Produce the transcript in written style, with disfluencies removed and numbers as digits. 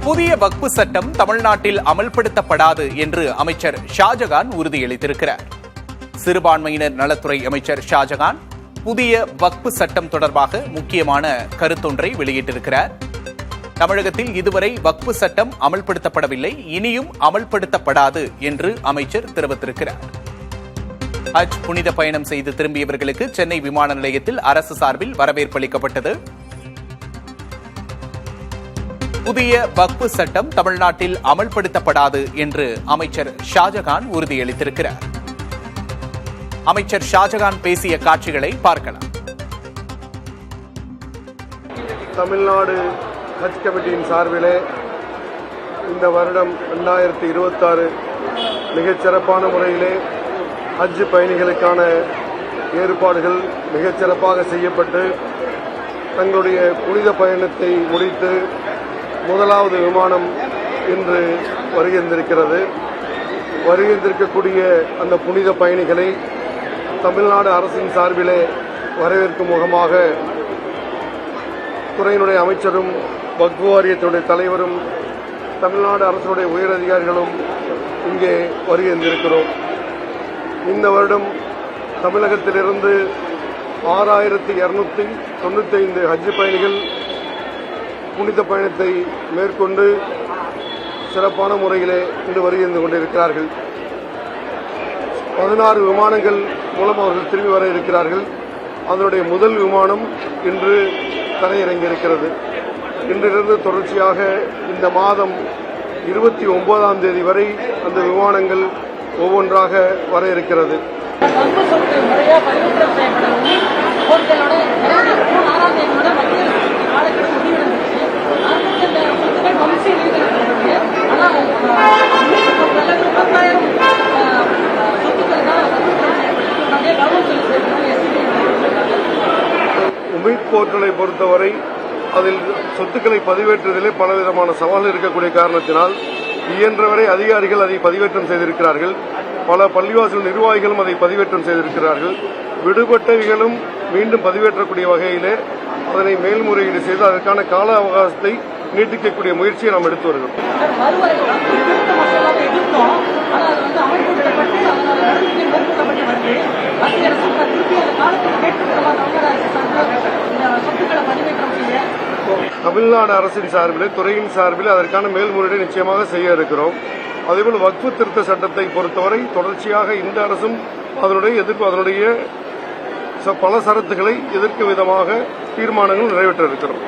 புதிய வக்பு சட்டம் தமிழ்நாட்டில் அமல்படுத்தப்படாது என்று அமைச்சர் ஷாஜகான் உறுதியளித்திருக்கிறார். சிறுபான்மையினர் நலத்துறை அமைச்சர் ஷாஜகான் புதிய வக்பு சட்டம் தொடர்பாக முக்கியமான கருத்தொன்றை வெளியிட்டிருக்கிறார். தமிழகத்தில் இதுவரை வக்பு சட்டம் அமல்படுத்தப்படவில்லை, இனியும் அமல்படுத்தப்படாது என்று அமைச்சர் தெரிவித்திருக்கிறார். ஹஜ் புனித பயணம் செய்து திரும்பியவர்களுக்கு சென்னை விமான நிலையத்தில் அரசு சார்பில் வரவேற்பு அளிக்கப்பட்டது. புதிய வக்பு சட்டம் தமிழ்நாட்டில் அமல்படுத்தப்படாது என்று அமைச்சர் ஷாஜகான் உறுதியளித்திருக்கிறார். அமைச்சர் ஷாஜகான் பேசிய காட்சிகளை பார்க்கலாம். தமிழ்நாடு ஹஜ் கமிட்டியின் சார்பிலே இந்த வருடம் 2026 மிகச் சிறப்பான முறையிலே ஹஜ் பயணிகளுக்கான ஏற்பாடுகள் மிகச் சிறப்பாக செய்யப்பட்டு தங்களுடைய புனித பயணத்தை முடித்து முதலாவது விமானம் இன்று வருகின்றிருக்கிறது. வருகின்றிருக்கக்கூடிய அந்த புனித பயணிகளை தமிழ்நாடு அரசின் சார்பிலே வரவேற்கும் முகமாக துறையினுடைய அமைச்சரும் வக்ஃபு வாரியத்தினுடைய தலைவரும் தமிழ்நாடு அரசுடைய உயரதிகாரிகளும் இங்கே வருகின்றிருக்கிறோம். இந்த வருடம் தமிழகத்திலிருந்து 6295 ஹஜ் பயணிகள் புனித பயணத்தை மேற்கொண்டு சிறப்பான முறையிலே இன்று வருகின்ற கொண்டிருக்கிறார்கள். 16 விமானங்கள் மூலம் அவர்கள் திரும்பி வர இருக்கிறார்கள். அதனுடைய முதல் விமானம் இன்று தரையிறங்கியிருக்கிறது. இன்றிலிருந்து தொடர்ச்சியாக இந்த மாதம் 29ஆம் தேதி வரை அந்த விமானங்கள் ஒவ்வொன்றாக வர இருக்கிறது. உமீத் போர்ட்டலை பொறுத்தவரை அதில் சொத்துக்களை பதிவேற்றுவதிலே பலவிதமான சவால்கள் இருக்கக்கூடிய காரணத்தினால் இயன்றவரை அதிகாரிகள் அதை பதிவேற்றம் செய்திருக்கிறார்கள். பல பள்ளிவாசல் நிர்வாகிகளும் அதை பதிவேற்றம் செய்திருக்கிறார்கள். விடுபட்டவைகளும் மீண்டும் பதிவேற்றக்கூடிய வகையிலே அதனை மேல்முறையீடு செய்து அதற்கான கால அவகாசத்தை நீட்டிக்கக்கூடிய முயற்சியை நாம் எடுத்து வருகிறோம். தமிழ்நாடு அரசின் சார்பில் துறையின் சார்பில் அதற்கான மேல்முறையீடு நிச்சயமாக செய்ய இருக்கிறோம். அதேபோல் வக்ஃபு திருத்த சட்டத்தை பொறுத்தவரை தொடர்ச்சியாக இந்த அரசும் அதனுடைய பல சரத்துக்களை எதிர்க்கும் விதமாக தீர்மானங்கள் நிறைவேற்ற இருக்கிறோம்.